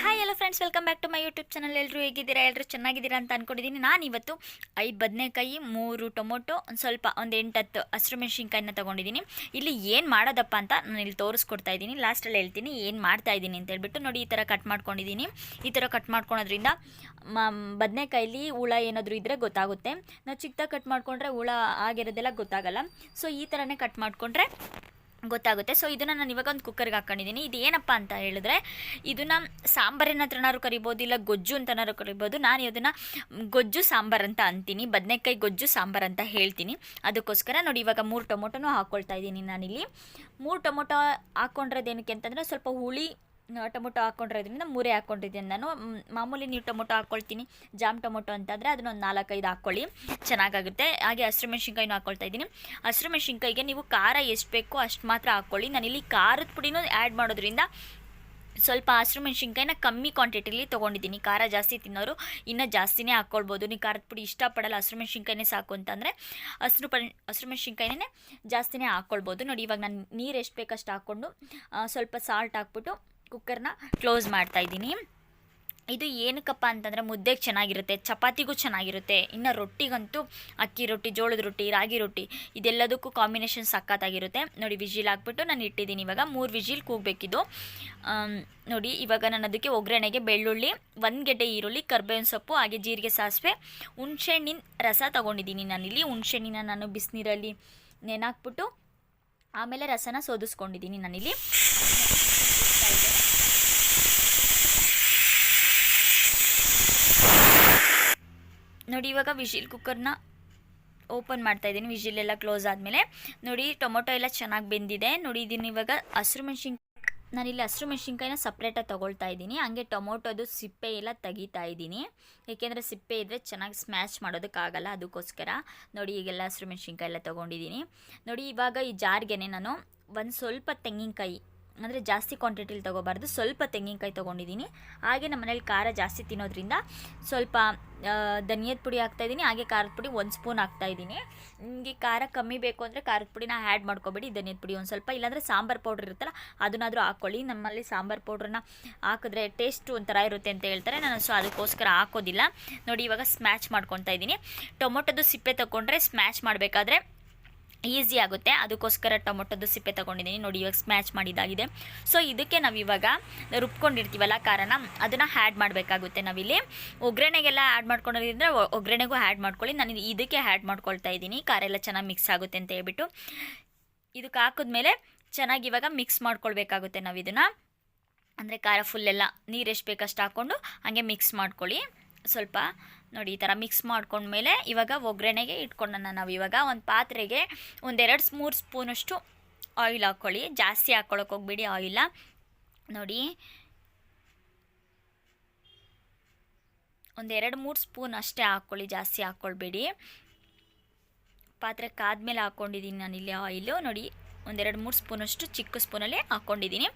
Hi hello friends, welcome back to my YouTube channel. ಎಲ್ಲರೂ ಹೇಗಿದ್ದೀರಾ? ಎಲ್ಲರೂ ಚೆನ್ನಾಗಿದ್ದೀರಾ ಅಂತ ಅಂದ್ಕೊಂಡಿದ್ದೀನಿ. ನಾನು ಇವತ್ತು 5 ಬದನೆಕಾಯಿ, 3 ಟೊಮೊಟೊ, ಒಂದು 8-10 ಹಸಿರು ಮೆಣಸಿನ್ಕಾಯಿನ ತೊಗೊಂಡಿದ್ದೀನಿ. ಇಲ್ಲಿ ಏನು ಮಾಡೋದಪ್ಪ ಅಂತ ನಾನು ಇಲ್ಲಿ ತೋರಿಸ್ಕೊಡ್ತಾ ಇದ್ದೀನಿ. ಲಾಸ್ಟಲ್ಲಿ ಹೇಳ್ತೀನಿ ಏನು ಮಾಡ್ತಾ ಇದ್ದೀನಿ ಅಂತ ಹೇಳ್ಬಿಟ್ಟು. ನೋಡಿ, ಈ ಥರ ಕಟ್ ಮಾಡ್ಕೊಂಡಿದ್ದೀನಿ. ಈ ಥರ ಕಟ್ ಮಾಡ್ಕೊಳೋದ್ರಿಂದ ಬದನೆಕಾಯಲ್ಲಿ ಹುಳ ಏನಾದರೂ ಇದ್ದರೆ ಗೊತ್ತಾಗುತ್ತೆ. ನಾವು ಚಿಕ್ಕದಾಗಿ ಕಟ್ ಮಾಡಿಕೊಂಡ್ರೆ ಹುಳ ಆಗಿರೋದೆಲ್ಲ ಗೊತ್ತಾಗಲ್ಲ. ಸೊ ಈ ಥರನೇ ಕಟ್ ಮಾಡಿಕೊಂಡ್ರೆ ಗೊತ್ತಾಗುತ್ತೆ. ಸೊ ಇದನ್ನು ನಾನು ಇವಾಗ ಒಂದು ಕುಕ್ಕರ್ಗೆ ಹಾಕ್ಕೊಂಡಿದ್ದೀನಿ. ಇದು ಏನಪ್ಪ ಅಂತ ಹೇಳಿದ್ರೆ, ಇದನ್ನು ಸಾಂಬಾರಿನ ಹತ್ರನಾದ್ರು ಕರಿಬೋದು, ಇಲ್ಲ ಗೊಜ್ಜು ಅಂತನಾದ್ರು ಕರಿಬೋದು. ನಾನು ಇದನ್ನು ಗೊಜ್ಜು ಸಾಂಬಾರು ಅಂತ ಅಂತೀನಿ, ಬದನೆಕಾಯಿ ಗೊಜ್ಜು ಸಾಂಬಾರು ಅಂತ ಹೇಳ್ತೀನಿ. ಅದಕ್ಕೋಸ್ಕರ ನೋಡಿ, ಇವಾಗ 3 ಟೊಮೊಟೊನೂ ಹಾಕ್ಕೊಳ್ತಾ ಇದ್ದೀನಿ. ನಾನಿಲ್ಲಿ 3 ಟೊಮೊಟೊ ಹಾಕ್ಕೊಂಡಿರೋದೇನಕ್ಕೆ ಅಂತಂದರೆ, ಸ್ವಲ್ಪ ಹುಳಿ ಟೊಮೊಟೊ ಹಾಕ್ಕೊಂಡಿರೋದ್ರಿಂದ 3 ಹಾಕ್ಕೊಂಡಿದ್ದೀನಿ ನಾನು. ಮಾಮೂಲಿ ನೀವು ಟೊಮೊಟೊ ಹಾಕ್ಕೊಳ್ತೀನಿ, ಜಾಮ್ ಟೊಮೊಟೊ ಅಂತಂದರೆ ಅದನ್ನೊಂದು 4-5 ಹಾಕ್ಕೊಳ್ಳಿ, ಚೆನ್ನಾಗಾಗುತ್ತೆ. ಹಾಗೆ ಹಸಿರು ಮೆಣಸಿನ್ಕಾಯಿನೂ ಹಾಕ್ಕೊಳ್ತಾ ಇದ್ದೀನಿ. ಹಸಿರು ಮೆಣಸಿನ್ಕಾಯಿಗೆ ನೀವು ಖಾರ ಎಷ್ಟು ಬೇಕೋ ಅಷ್ಟು ಮಾತ್ರ ಹಾಕ್ಕೊಳ್ಳಿ. ನಾನಿಲ್ಲಿ ಖಾರದ ಪುಡಿನೂ ಆ್ಯಡ್ ಮಾಡೋದ್ರಿಂದ ಸ್ವಲ್ಪ ಹಸಿರು ಮೆಣಸಿನ್ಕಾಯಿನ ಕಮ್ಮಿ ಕ್ವಾಂಟಿಟಿಲಿ ತೊಗೊಂಡಿದ್ದೀನಿ. ಖಾರ ಜಾಸ್ತಿ ತಿನ್ನೋರು ಇನ್ನೂ ಜಾಸ್ತಿನೇ ಹಾಕ್ಕೊಳ್ಬೋದು. ನೀವು ಖಾರದ ಪುಡಿ ಇಷ್ಟಪಡಲ್ಲ, ಹಸಿರು ಮೆಣಸಿನ್ಕಾಯಿನೇ ಸಾಕು ಅಂತಂದರೆ ಹಸಿರು ಮೆಣಸಿನ್ಕಾಯಿನೇ ಜಾಸ್ತಿನೇ ಹಾಕ್ಕೊಳ್ಬೋದು. ನೋಡಿ, ಇವಾಗ ನಾನು ನೀರು ಎಷ್ಟು ಬೇಕಷ್ಟು ಹಾಕ್ಕೊಂಡು ಸ್ವಲ್ಪ ಸಾಲ್ಟ್ ಹಾಕ್ಬಿಟ್ಟು ಕುಕ್ಕರ್ನ ಕ್ಲೋಸ್ ಮಾಡ್ತಾಯಿದ್ದೀನಿ. ಇದು ಏನಕ್ಕಪ್ಪ ಅಂತಂದರೆ ಮುದ್ದೆಗೆ ಚೆನ್ನಾಗಿರುತ್ತೆ, ಚಪಾತಿಗೂ ಚೆನ್ನಾಗಿರುತ್ತೆ, ಇನ್ನು ರೊಟ್ಟಿಗಂತೂ ಅಕ್ಕಿ ರೊಟ್ಟಿ, ಜೋಳದ ರೊಟ್ಟಿ, ರಾಗಿ ರೊಟ್ಟಿ ಇದೆಲ್ಲದಕ್ಕೂ ಕಾಂಬಿನೇಷನ್ ಸಖತ್ತಾಗಿರುತ್ತೆ. ನೋಡಿ, ವಿಜಿಲ್ ಹಾಕ್ಬಿಟ್ಟು ನಾನು ಇಟ್ಟಿದ್ದೀನಿ. ಇವಾಗ 3 ವಿಜಿಲ್ ಕೂಗಬೇಕಿದ್ದು. ನೋಡಿ, ಇವಾಗ ನಾನು ಅದಕ್ಕೆ ಒಗ್ಗರಣೆಗೆ ಬೆಳ್ಳುಳ್ಳಿ, 1 ಗೆಡ್ಡೆ ಈರುಳ್ಳಿ, ಕರ್ಬೇವಿನ ಸೊಪ್ಪು, ಹಾಗೆ ಜೀರಿಗೆ, ಸಾಸಿವೆ, ಹುಣಸೆಹಣ್ಣಿನ ರಸ ತೊಗೊಂಡಿದ್ದೀನಿ. ನಾನಿಲ್ಲಿ ಹುಣಸೆಹಣ್ಣಿನ ನಾನು ಬಿಸಿನೀರಲ್ಲಿ ನೆನಾಕ್ಬಿಟ್ಟು ಆಮೇಲೆ ರಸನ ಸೋದಿಸ್ಕೊಂಡಿದ್ದೀನಿ. ನಾನಿಲ್ಲಿ ನೋಡಿ, ಇವಾಗ ವಿಜಿಲ್ ಕುಕ್ಕರ್ನ ಓಪನ್ ಮಾಡ್ತಾಯಿದ್ದೀನಿ. ವಿಜಿಲೆಲ್ಲ ಕ್ಲೋಸ್ ಆದಮೇಲೆ ನೋಡಿ, ಟೊಮೊಟೊ ಎಲ್ಲ ಚೆನ್ನಾಗಿ ಬೆಂದಿದೆ. ನೋಡಿ, ಇದನ್ನು ಇವಾಗ ನಾನಿಲ್ಲಿ ಹಸಿರು ಮೆಣಸಿನ್ಕಾಯಿನ ಸಪ್ರೇಟಾಗಿ ತೊಗೊಳ್ತಾ ಇದ್ದೀನಿ. ಹಂಗೆ ಟೊಮೊಟೊದು ಸಿಪ್ಪೆ ಎಲ್ಲ ತೆಗಿತಾ ಇದ್ದೀನಿ, ಏಕೆಂದರೆ ಸಿಪ್ಪೆ ಇದ್ದರೆ ಚೆನ್ನಾಗಿ ಸ್ಮ್ಯಾಶ್ ಮಾಡೋದಕ್ಕಾಗಲ್ಲ. ಅದಕ್ಕೋಸ್ಕರ ನೋಡಿ, ಈಗೆಲ್ಲ ಹಸಿರು ಮೆಣಸಿನ್ಕಾಯಿ ಎಲ್ಲ ತೊಗೊಂಡಿದ್ದೀನಿ. ನೋಡಿ, ಇವಾಗ ಈ ಜಾರ್ಗೆ ನಾನು ಒಂದು ಸ್ವಲ್ಪ ತೆಂಗಿನಕಾಯಿ, ಅಂದರೆ ಜಾಸ್ತಿ ಕ್ವಾಂಟಿಟಿಲಿ ತೊಗೋಬಾರ್ದು, ಸ್ವಲ್ಪ ತೆಂಗಿನಕಾಯಿ ತೊಗೊಂಡಿದ್ದೀನಿ. ಹಾಗೆ ನಮ್ಮ ಮನೇಲಿ ಖಾರ ಜಾಸ್ತಿ ತಿನ್ನೋದ್ರಿಂದ ಸ್ವಲ್ಪ ಧನಿಯದ ಪುಡಿ ಹಾಕ್ತಾಯಿದ್ದೀನಿ. ಹಾಗೆ ಖಾರದ ಪುಡಿ 1 ಸ್ಪೂನ್ ಹಾಕ್ತಾಯಿದ್ದೀನಿ. ನಿಮಗೆ ಖಾರ ಕಮ್ಮಿ ಬೇಕು ಅಂದರೆ ಖಾರದ ಪುಡಿನ ಆ್ಯಡ್ ಮಾಡ್ಕೊಬೇಡಿ, ಧನಿಯದ ಪುಡಿ ಒಂದು ಸ್ವಲ್ಪ, ಇಲ್ಲಾಂದರೆ ಸಾಂಬಾರು ಪೌಡ್ರ್ ಇರುತ್ತಲ್ಲ ಅದನ್ನಾದರೂ ಹಾಕ್ಕೊಳ್ಳಿ. ನಮ್ಮಲ್ಲಿ ಸಾಂಬಾರು ಪೌಡ್ರನ್ನ ಹಾಕಿದ್ರೆ ಟೇಸ್ಟು ಒಂಥರ ಇರುತ್ತೆ ಅಂತ ಹೇಳ್ತಾರೆ. ನಾನು ಅದಕ್ಕೋಸ್ಕರ ಹಾಕೋದಿಲ್ಲ. ನೋಡಿ, ಇವಾಗ ಸ್ಮ್ಯಾಚ್ ಮಾಡ್ಕೊತಾ ಇದ್ದೀನಿ. ಟೊಮೊಟೊದು ಸಿಪ್ಪೆ ತೊಗೊಂಡ್ರೆ ಸ್ಮ್ಯಾಚ್ ಮಾಡಬೇಕಾದ್ರೆ ಈಸಿ ಆಗುತ್ತೆ, ಅದಕ್ಕೋಸ್ಕರ ಟೊಮೊಟೊದು ಸಿಪ್ಪೆ ತೊಗೊಂಡಿದ್ದೀನಿ. ನೋಡಿ, ಇವಾಗ ಸ್ಮ್ಯಾಚ್ ಮಾಡಿದ್ದಾಗಿದೆ. ಸೊ ಇದಕ್ಕೆ ನಾವಿವಾಗ ರುಬ್ಕೊಂಡಿರ್ತೀವಲ್ಲ ಖಾರನ, ಅದನ್ನು ಆ್ಯಡ್ ಮಾಡಬೇಕಾಗುತ್ತೆ. ನಾವಿಲ್ಲಿ ಒಗ್ಗರಣೆಗೆಲ್ಲ ಆ್ಯಡ್ ಮಾಡ್ಕೊಂಡಿದ್ರೆ ಒಗ್ಗರಣೆಗೂ ಆ್ಯಡ್ ಮಾಡ್ಕೊಳ್ಳಿ. ನಾನು ಇದಕ್ಕೆ ಆ್ಯಡ್ ಮಾಡ್ಕೊಳ್ತಾ ಇದ್ದೀನಿ. ಖಾರ ಎಲ್ಲ ಚೆನ್ನಾಗಿ ಮಿಕ್ಸ್ ಆಗುತ್ತೆ ಅಂತ ಹೇಳ್ಬಿಟ್ಟು ಇದಕ್ಕೆ ಹಾಕಿದ್ಮೇಲೆ ಚೆನ್ನಾಗಿ ಇವಾಗ ಮಿಕ್ಸ್ ಮಾಡ್ಕೊಳ್ಬೇಕಾಗುತ್ತೆ. ನಾವು ಇದನ್ನು ಅಂದರೆ ಖಾರ ಫುಲ್ಲೆಲ್ಲ ನೀರು ಎಷ್ಟು ಬೇಕಷ್ಟು ಹಾಕ್ಕೊಂಡು ಹಾಗೆ ಮಿಕ್ಸ್ ಮಾಡ್ಕೊಳ್ಳಿ ಸ್ವಲ್ಪ. ನೋಡಿ, ಈ ಥರ ಮಿಕ್ಸ್ ಮಾಡ್ಕೊಂಡ್ಮೇಲೆ ಇವಾಗ ಒಗ್ಗರಣೆಗೆ ಇಟ್ಕೊಂಡೋಣ. ನಾವು ಇವಾಗ ಒಂದು ಪಾತ್ರೆಗೆ 1-2-3 ಸ್ಪೂನಷ್ಟು ಆಯಿಲ್ ಹಾಕ್ಕೊಳ್ಳಿ. ಜಾಸ್ತಿ ಹಾಕ್ಕೊಳಕ್ಕೆ ಹೋಗ್ಬೇಡಿ ಆಯಿಲ. ನೋಡಿ, 1-2-3 ಸ್ಪೂನ್ ಅಷ್ಟೇ ಹಾಕ್ಕೊಳ್ಳಿ, ಜಾಸ್ತಿ ಹಾಕ್ಕೊಳ್ಬೇಡಿ. ಪಾತ್ರೆ ಕಾದ್ಮೇಲೆ ಹಾಕ್ಕೊಂಡಿದ್ದೀನಿ ನಾನಿಲ್ಲಿ ಆಯಿಲು. ನೋಡಿ, 1-2-3 ಸ್ಪೂನಷ್ಟು ಚಿಕ್ಕ ಸ್ಪೂನಲ್ಲಿ ಹಾಕ್ಕೊಂಡಿದ್ದೀನಿ.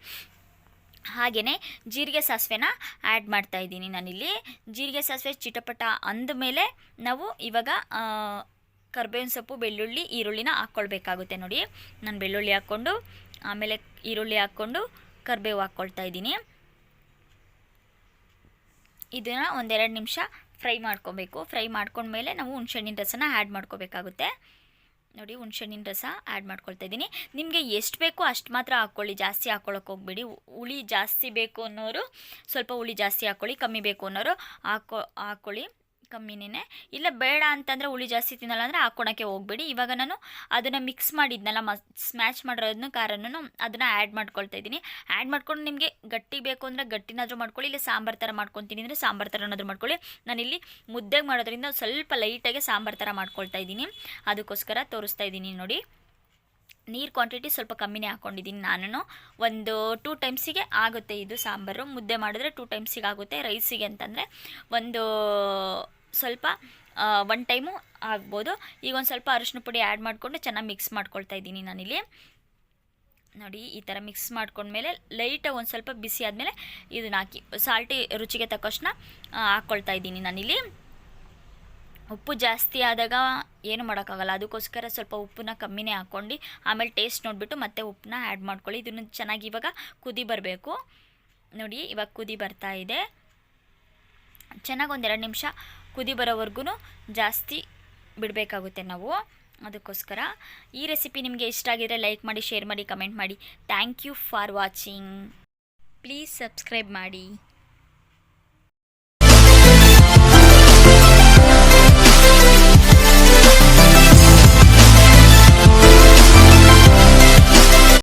ಹಾಗೆಯೇ ಜೀರಿಗೆ ಸಾಸಿವೆನ ಆ್ಯಡ್ ಮಾಡ್ತಾಯಿದ್ದೀನಿ ನಾನಿಲ್ಲಿ. ಜೀರಿಗೆ ಸಾಸಿವೆ ಚಿಟಪಟ ಅಂದಮೇಲೆ ನಾವು ಇವಾಗ ಕರ್ಬೇವಿನ ಸೊಪ್ಪು, ಬೆಳ್ಳುಳ್ಳಿ, ಈರುಳ್ಳಿನ ಹಾಕ್ಕೊಳ್ಬೇಕಾಗುತ್ತೆ. ನೋಡಿ, ನಾನು ಬೆಳ್ಳುಳ್ಳಿ ಹಾಕ್ಕೊಂಡು ಆಮೇಲೆ ಈರುಳ್ಳಿ ಹಾಕ್ಕೊಂಡು ಕರ್ಬೇವು ಹಾಕ್ಕೊಳ್ತಾ ಇದ್ದೀನಿ. ಇದನ್ನು 1-2 ನಿಮಿಷ ಫ್ರೈ ಮಾಡ್ಕೊಬೇಕು. ಫ್ರೈ ಮಾಡ್ಕೊಂಡ್ಮೇಲೆ ನಾವು ಹುಣಸೆಹಣ್ಣಿನ ರಸನ ಆ್ಯಡ್ ಮಾಡ್ಕೋಬೇಕಾಗುತ್ತೆ. ನೋಡಿ, ಹುಣಸೆಹಣ್ಣಿನ ರಸ ಆ್ಯಡ್ ಮಾಡ್ಕೊಳ್ತಾ ಇದ್ದೀನಿ. ನಿಮಗೆ ಎಷ್ಟು ಬೇಕೋ ಅಷ್ಟು ಮಾತ್ರ ಹಾಕ್ಕೊಳ್ಳಿ, ಜಾಸ್ತಿ ಹಾಕ್ಕೊಳಕ್ಕೆ ಹೋಗ್ಬೇಡಿ. ಹುಳಿ ಜಾಸ್ತಿ ಬೇಕು ಅನ್ನೋರು ಸ್ವಲ್ಪ ಹುಳಿ ಜಾಸ್ತಿ ಹಾಕ್ಕೊಳ್ಳಿ, ಕಮ್ಮಿ ಬೇಕು ಅನ್ನೋರು ಹಾಕ್ಕೊಳ್ಳಿ ಕಮ್ಮಿನೇ. ಇಲ್ಲ ಬೇಡ ಅಂತಂದರೆ ಹುಳಿ ಜಾಸ್ತಿ ತಿನ್ನಲ್ಲ ಅಂದರೆ ಹಾಕ್ಕೊಳಕ್ಕೆ ಹೋಗಬೇಡಿ. ಇವಾಗ ನಾನು ಅದನ್ನು ಮಿಕ್ಸ್ ಮಾಡಿದ್ನಲ್ಲ, ಸ್ಮ್ಯಾಚ್ ಮಾಡಿರೋದನ್ನು ಖಾರನೂ ಅದನ್ನು ಆ್ಯಡ್ ಮಾಡ್ಕೊಳ್ತಾ ಇದ್ದೀನಿ. ಆ್ಯಡ್ ಮಾಡ್ಕೊಂಡು ನಿಮಗೆ ಗಟ್ಟಿ ಬೇಕು ಅಂದರೆ ಗಟ್ಟಿನಾದರೂ ಮಾಡ್ಕೊಳ್ಳಿ, ಇಲ್ಲ ಸಾಂಬಾರು ಥರ ಮಾಡ್ಕೊತೀನಿ ಅಂದರೆ ಸಾಂಬಾರು ಥರನಾದರೂ ಮಾಡ್ಕೊಳ್ಳಿ. ನಾನಿಲ್ಲಿ ಮುದ್ದೆಗೆ ಮಾಡೋದ್ರಿಂದ ಸ್ವಲ್ಪ ಲೈಟಾಗಿ ಸಾಂಬಾರು ಥರ ಮಾಡ್ಕೊಳ್ತಾ ಇದ್ದೀನಿ, ಅದಕ್ಕೋಸ್ಕರ ತೋರಿಸ್ತಾ ಇದ್ದೀನಿ. ನೋಡಿ, ನೀರು ಕ್ವಾಂಟಿಟಿ ಸ್ವಲ್ಪ ಕಮ್ಮಿನೇ ಹಾಕ್ಕೊಂಡಿದ್ದೀನಿ ನಾನು. ಒಂದು 2 ಟೈಮ್ಸಿಗೆ ಆಗುತ್ತೆ ಇದು ಸಾಂಬಾರು. ಮುದ್ದೆ ಮಾಡಿದ್ರೆ 2 ಟೈಮ್ಸಿಗೆ ಆಗುತ್ತೆ. ರೈಸಿಗೆ ಅಂತಂದರೆ ಒಂದು ಸ್ವಲ್ಪ 1 ಟೈಮು ಆಗ್ಬೋದು. ಈಗ ಒಂದು ಸ್ವಲ್ಪ ಅರಿಶಿನ ಪುಡಿ ಆ್ಯಡ್ ಮಾಡಿಕೊಂಡು ಚೆನ್ನಾಗಿ ಮಿಕ್ಸ್ ಮಾಡ್ಕೊಳ್ತಾ ಇದ್ದೀನಿ ನಾನಿಲ್ಲಿ. ನೋಡಿ, ಈ ಥರ ಮಿಕ್ಸ್ ಮಾಡ್ಕೊಂಡ್ಮೇಲೆ ಲೈಟಾಗಿ ಒಂದು ಸ್ವಲ್ಪ ಬಿಸಿ ಆದಮೇಲೆ ಇದನ್ನ ಹಾಕಿ ಸಾಲ್ಟಿ ರುಚಿಗೆ ತಕ್ಕಷ್ಟನ್ನ ಹಾಕ್ಕೊಳ್ತಾ ಇದ್ದೀನಿ ನಾನಿಲ್ಲಿ. ಉಪ್ಪು ಜಾಸ್ತಿ ಆದಾಗ ಏನು ಮಾಡೋಕ್ಕಾಗಲ್ಲ, ಅದಕ್ಕೋಸ್ಕರ ಸ್ವಲ್ಪ ಉಪ್ಪನ್ನ ಕಮ್ಮಿನೇ ಹಾಕ್ಕೊಂಡು ಆಮೇಲೆ ಟೇಸ್ಟ್ ನೋಡಿಬಿಟ್ಟು ಮತ್ತೆ ಉಪ್ಪನ್ನ ಆ್ಯಡ್ ಮಾಡ್ಕೊಳ್ಳಿ. ಇದನ್ನು ಚೆನ್ನಾಗಿ ಇವಾಗ ಕುದಿ ಬರಬೇಕು. ನೋಡಿ ಇವಾಗ ಕುದಿ ಬರ್ತಾ ಇದೆ. ಚೆನ್ನಾಗಿ ಒಂದೆರಡು ನಿಮಿಷ ಕುದಿ ಬರೋವರೆಗೂ ಜಾಸ್ತಿ ಬಿಡಬೇಕಾಗುತ್ತೆ ನಾವು. ಅದಕ್ಕೋಸ್ಕರ ಈ ರೆಸಿಪಿ ನಿಮಗೆ ಇಷ್ಟ ಆಗಿದ್ರೆ ಲೈಕ್ ಮಾಡಿ, ಶೇರ್ ಮಾಡಿ, ಕಮೆಂಟ್ ಮಾಡಿ. Thank you for watching. Please subscribe ಮಾಡಿ.